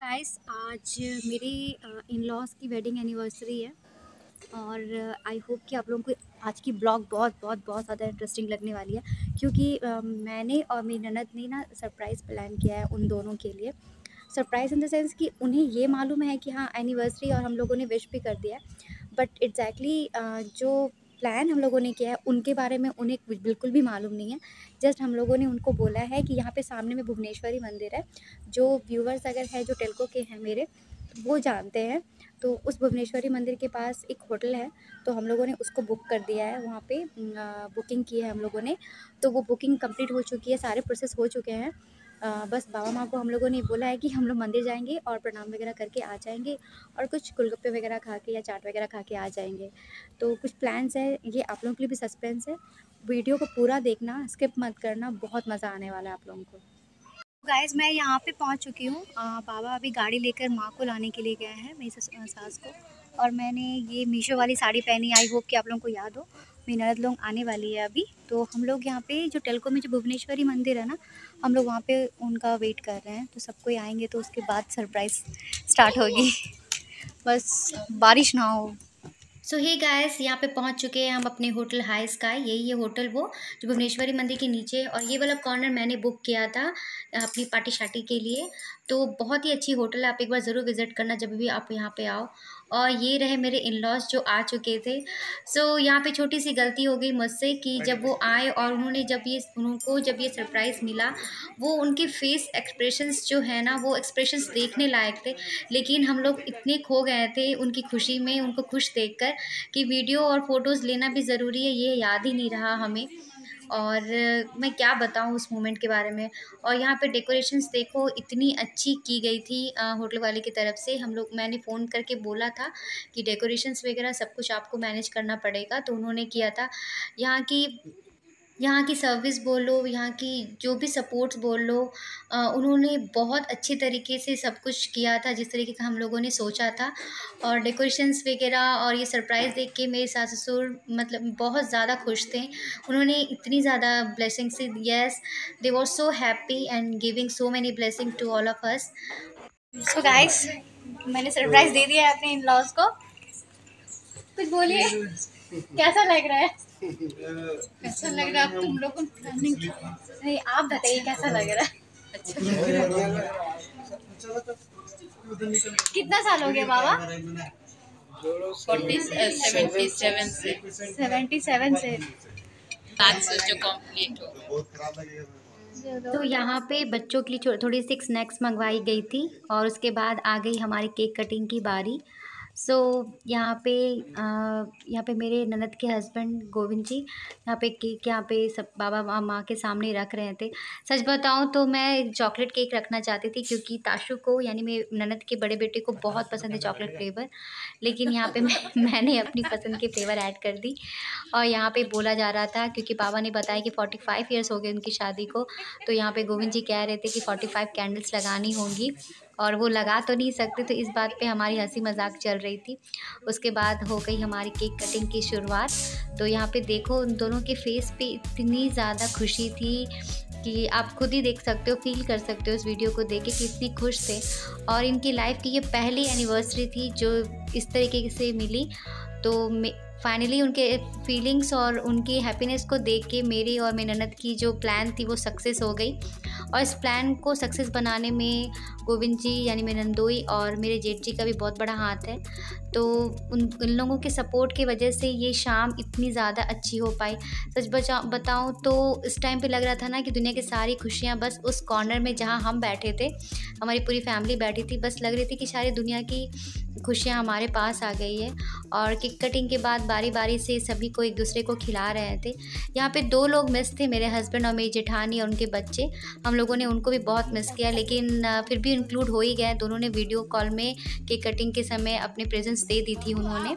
Guys आज मेरी in laws की वेडिंग एनिवर्सरी है और आई होप कि आप लोगों को आज की ब्लॉग बहुत बहुत बहुत ज़्यादा इंटरेस्टिंग लगने वाली है क्योंकि मैंने और मेरी ननद ने ना सरप्राइज़ प्लान किया है उन दोनों के लिए। सरप्राइज़ इन द सेंस कि उन्हें ये मालूम है कि हाँ एनिवर्सरी और हम लोगों ने विश भी कर दिया है, बट एग्जैक्टली जो प्लान हम लोगों ने किया है उनके बारे में उन्हें बिल्कुल भी मालूम नहीं है। जस्ट हम लोगों ने उनको बोला है कि यहाँ पे सामने में भुवनेश्वरी मंदिर है, जो व्यूवर्स अगर है जो टेल्को के हैं मेरे वो जानते हैं। तो उस भुवनेश्वरी मंदिर के पास एक होटल है, तो हम लोगों ने उसको बुक कर दिया है, वहाँ पे बुकिंग की है हम लोगों ने। तो वो बुकिंग कंप्लीट हो चुकी है, सारे प्रोसेस हो चुके हैं। बस बाबा माँ को हम लोगों ने बोला है कि हम लोग मंदिर जाएंगे और प्रणाम वगैरह करके आ जाएंगे और कुछ गोलगप्पे वगैरह खा के या चाट वगैरह खा के आ जाएंगे। तो कुछ प्लान्स है, ये आप लोगों के लिए भी सस्पेंस है। वीडियो को पूरा देखना, स्किप मत करना, बहुत मज़ा आने वाला है आप लोगों को। गाइस मैं यहाँ पे पहुँच चुकी हूँ। बाबा अभी गाड़ी लेकर माँ को लाने के लिए गए हैं, मेरी सास को। और मैंने ये मीशो वाली साड़ी पहनी, आई होप कि आप लोगों को याद हो। मेरी ननद लोग आने वाली है अभी, तो हम लोग यहाँ पे जो टेल्को में जो भुवनेश्वरी मंदिर है ना, हम लोग वहाँ पे उनका वेट कर रहे हैं। तो सब कोई आएंगे तो उसके बाद सरप्राइज़ स्टार्ट होगी। बस बारिश ना हो। सो हे गाइस, यहाँ पे पहुँच चुके हैं हम अपने होटल हाई स्काई। यही है होटल वो जो भुवनेश्वरी मंदिर के नीचे, और ये वाला कॉर्नर मैंने बुक किया था अपनी पार्टी शार्टी के लिए। तो बहुत ही अच्छी होटल है, आप एक बार ज़रूर विज़िट करना जब भी आप यहाँ पे आओ। और ये रहे मेरे इन लॉज जो आ चुके थे। सो यहाँ पे छोटी सी गलती हो गई मुझसे कि जब वो आए और उनको जब ये सरप्राइज़ मिला, वो उनके फेस एक्सप्रेशंस जो है ना, वो एक्सप्रेशंस देखने लायक थे। लेकिन हम लोग इतने खो गए थे उनकी खुशी में, उनको खुश देखकर, कि वीडियो और फ़ोटोज़ लेना भी ज़रूरी है, ये याद ही नहीं रहा हमें। और मैं क्या बताऊँ उस मोमेंट के बारे में। और यहाँ पे डेकोरेशंस देखो इतनी अच्छी की गई थी होटल वाले की तरफ से। मैंने फ़ोन करके बोला था कि डेकोरेशंस वगैरह सब कुछ आपको मैनेज करना पड़ेगा, तो उन्होंने किया था। यहाँ की यहाँ की सर्विस बोल लो, यहाँ की जो भी सपोर्ट्स बोल लो, उन्होंने बहुत अच्छे तरीके से सब कुछ किया था जिस तरीके का हम लोगों ने सोचा था। और डेकोरेशंस वगैरह और ये सरप्राइज़ देख के मेरे सास-ससुर मतलब बहुत ज़्यादा खुश थे। उन्होंने इतनी ज़्यादा blessings yes, they were so happy and giving so many blessing to all of us. So guys, मैंने सरप्राइज़ दे दिया है अपने इन-लॉज़ को। कुछ बोलिए, कैसा लग रहा है? कैसा लग रहा है? अब तुम लोग को प्लानिंग नहीं, आप बताइए कैसा लग रहा है? अच्छा लग रहा है। कितना साल हो गया बाबा? 77 से 77 से। आज सोचो कंप्लीट हो। तो यहाँ पे बच्चों के लिए थोड़ी सी स्नैक्स मंगवाई गई थी और उसके बाद आ गई हमारी केक कटिंग की बारी। सो यहाँ पे मेरे ननद के हस्बैंड गोविंद जी यहाँ पे केक, यहाँ पे सब बाबा माँ के सामने रख रहे थे। सच बताऊँ तो मैं चॉकलेट केक रखना चाहती थी क्योंकि ताशु को, यानी मेरे ननद के बड़े बेटे को बहुत पसंद है चॉकलेट फ्लेवर। लेकिन यहाँ पे मैंने अपनी पसंद के फ्लेवर ऐड कर दी। और यहाँ पे बोला जा रहा था क्योंकि बाबा ने बताया कि 45 ईयर्स हो गए उनकी शादी को, तो यहाँ पे गोविंद जी कह रहे थे कि 45 कैंडल्स लगानी होंगी और वो लगा तो नहीं सकते, तो इस बात पे हमारी हंसी मजाक चल रही थी। उसके बाद हो गई हमारी केक कटिंग की शुरुआत। तो यहाँ पे देखो उन दोनों के फेस पे इतनी ज़्यादा खुशी थी कि आप खुद ही देख सकते हो, फील कर सकते हो इस वीडियो को देख के कि इतनी खुश थे। और इनकी लाइफ की ये पहली एनिवर्सरी थी जो इस तरीके से मिली। तो फाइनली उनके फीलिंग्स और उनकी हैप्पीनेस को देख के मेरी और मेरी ननद की जो प्लान थी वो सक्सेस हो गई। और इस प्लान को सक्सेस बनाने में गोविंद जी यानी मेरे नंदोई और मेरे जेठ जी का भी बहुत बड़ा हाथ है। तो उन लोगों के सपोर्ट की वजह से ये शाम इतनी ज़्यादा अच्छी हो पाई। सच बताऊँ तो इस टाइम पे लग रहा था ना कि दुनिया की सारी खुशियाँ बस उस कॉर्नर में जहाँ हम बैठे थे, हमारी पूरी फैमिली बैठी थी, बस लग रही थी कि सारी दुनिया की खुशियाँ हमारे पास आ गई है। और केक कटिंग के बाद बारी बारी से सभी को एक दूसरे को खिला रहे थे। यहाँ पे 2 लोग मिस थे, मेरे हस्बैंड और मेरी जेठानी और उनके बच्चे। हम लोगों ने उनको भी बहुत मिस किया, लेकिन फिर भी इंक्लूड हो ही गए। दोनों ने वीडियो कॉल में केक कटिंग के समय अपने प्रेजेंस दे दी थी उन्होंने।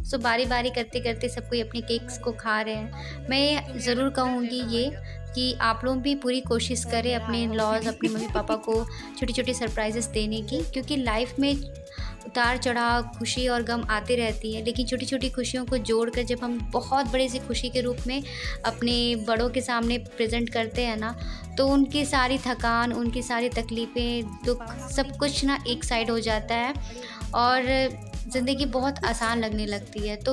सो बारी बारी करते करते सब कोई अपने केक्स को खा रहे हैं। मैं ज़रूर कहूँगी ये कि आप लोग भी पूरी कोशिश करें अपने इन लॉज, अपने मम्मी पापा को छोटी छोटी सरप्राइजेस देने की, क्योंकि लाइफ में उतार चढ़ाव, खुशी और गम आते रहती है, लेकिन छोटी छोटी खुशियों को जोड़कर जब हम बहुत बड़ी सी खुशी के रूप में अपने बड़ों के सामने प्रेजेंट करते हैं ना, तो उनकी सारी थकान, उनकी सारी तकलीफ़ें, दुख, सब कुछ ना एक साइड हो जाता है और ज़िंदगी बहुत आसान लगने लगती है। तो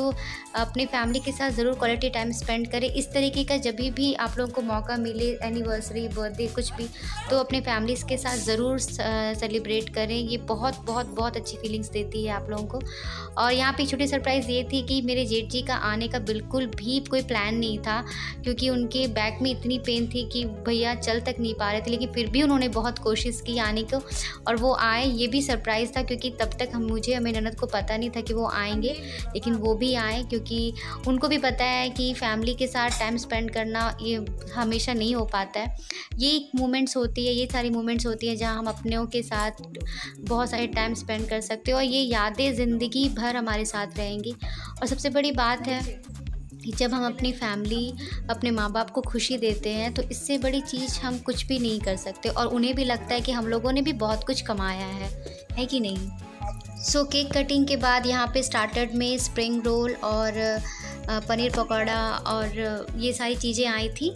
अपनी फैमिली के साथ ज़रूर क्वालिटी टाइम स्पेंड करें। इस तरीके का जभी भी आप लोगों को मौका मिले, एनिवर्सरी, बर्थडे, कुछ भी, तो अपने फैमिलीज़ के साथ ज़रूर सेलिब्रेट करें। ये बहुत बहुत बहुत अच्छी फीलिंग्स देती है आप लोगों को। और यहाँ पे छोटी सरप्राइज़ ये थी कि मेरे जेठ जी का आने का बिल्कुल भी कोई प्लान नहीं था, क्योंकि उनके बैक में इतनी पेन थी कि भैया चल तक नहीं पा रहे थे, लेकिन फिर भी उन्होंने बहुत कोशिश की आने को और वो आए। ये भी सरप्राइज़ था क्योंकि तब तक मुझे और मेरी ननद को पता नहीं था कि वो आएंगे, लेकिन वो भी आए क्योंकि उनको भी पता है कि फैमिली के साथ टाइम स्पेंड करना ये हमेशा नहीं हो पाता है। ये मोमेंट्स होती है, ये सारी मोमेंट्स होती है जहाँ हम अपनों के साथ बहुत सारे टाइम स्पेंड कर सकते हो और ये यादें ज़िंदगी भर हमारे साथ रहेंगी। और सबसे बड़ी बात है कि जब हम अपनी फैमिली, अपने माँ बाप को खुशी देते हैं, तो इससे बड़ी चीज़ हम कुछ भी नहीं कर सकते और उन्हें भी लगता है कि हम लोगों ने भी बहुत कुछ कमाया है कि नहीं। सो केक कटिंग के बाद यहाँ पे स्टार्टर में स्प्रिंग रोल और पनीर पकौड़ा और ये सारी चीज़ें आई थी।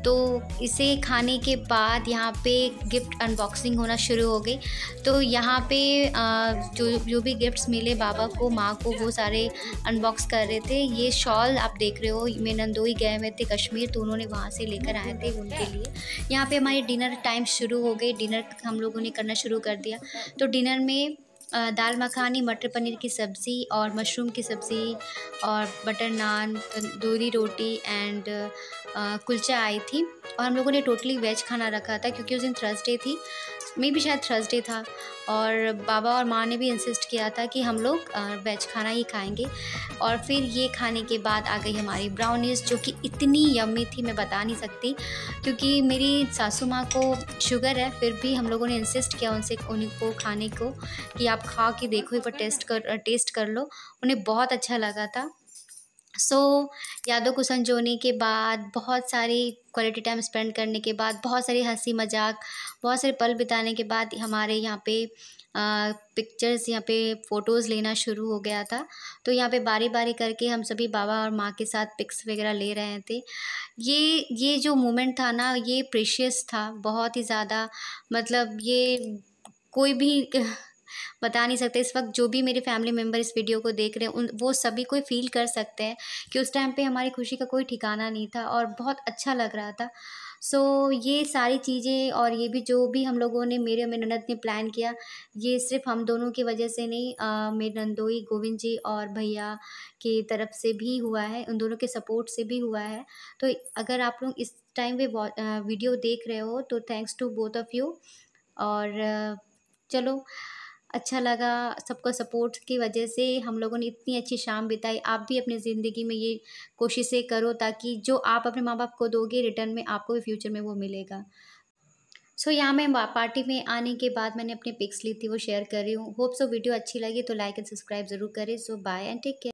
तो इसे खाने के बाद यहाँ पे गिफ्ट अनबॉक्सिंग होना शुरू हो गई। तो यहाँ पे जो भी गिफ्ट्स मिले बाबा को, माँ को, वो सारे अनबॉक्स कर रहे थे। ये शॉल आप देख रहे हो, मेरे नंदोई गए हुए थे कश्मीर, तो उन्होंने वहाँ से लेकर आए थे उनके लिए। यहाँ पे हमारी डिनर टाइम शुरू हो गई, डिनर हम लोगों ने करना शुरू कर दिया। तो डिनर में दाल मखानी, मटर पनीर की सब्ज़ी और मशरूम की सब्ज़ी और बटर नान, तंदूरी रोटी एंड कुलचा आई थी। और हम लोगों ने टोटली वेज खाना रखा था क्योंकि उस दिन थर्सडे थी, मे भी शायद थर्सडे था, और बाबा और माँ ने भी इंसिस्ट किया था कि हम लोग वेज खाना ही खाएंगे। और फिर ये खाने के बाद आ गई हमारी ब्राउनीज़, जो कि इतनी यम्मी थी मैं बता नहीं सकती, क्योंकि मेरी सासू माँ को शुगर है, फिर भी हम लोगों ने इंसिस्ट किया उनको खाने को कि आप खा के देखो, एक बार टेस्ट कर लो। उन्हें बहुत अच्छा लगा था। सो यादों को संजोने के बाद, बहुत सारी क्वालिटी टाइम स्पेंड करने के बाद, बहुत सारी हंसी मजाक, बहुत सारे पल बिताने के बाद हमारे यहाँ पे पिक्चर्स, यहाँ पे फ़ोटोज़ लेना शुरू हो गया था। तो यहाँ पे बारी बारी करके हम सभी बाबा और माँ के साथ पिक्स वगैरह ले रहे थे। ये जो मोमेंट था ना, ये प्रेशियस था बहुत ही ज़्यादा। मतलब ये कोई भी बता नहीं सकते। इस वक्त जो भी मेरे फैमिली मेम्बर इस वीडियो को देख रहे हैं, वो सभी कोई फील कर सकते हैं कि उस टाइम पे हमारी खुशी का कोई ठिकाना नहीं था और बहुत अच्छा लग रहा था। सो ये सारी चीज़ें और ये भी जो भी हम लोगों ने, मेरे और मेरी ननद ने प्लान किया, ये सिर्फ हम दोनों की वजह से नहीं, मेरे नंदोई गोविंद जी और भैया की तरफ से भी हुआ है, उन दोनों के सपोर्ट से भी हुआ है। तो अगर आप लोग इस टाइम पे वीडियो देख रहे हो तो thanks to both of you. और चलो, अच्छा लगा, सबका सपोर्ट की वजह से हम लोगों ने इतनी अच्छी शाम बिताई। आप भी अपनी ज़िंदगी में ये कोशिशें करो ताकि जो आप अपने माँ बाप को दोगे, रिटर्न में आपको भी फ्यूचर में वो मिलेगा। सो यहाँ मैं पार्टी में आने के बाद मैंने अपनी पिक्स ली थी, वो शेयर कर रही हूँ। होप सो वीडियो अच्छी लगी तो लाइक एंड सब्सक्राइब ज़रूर करें। सो बाय एंड टेक केयर।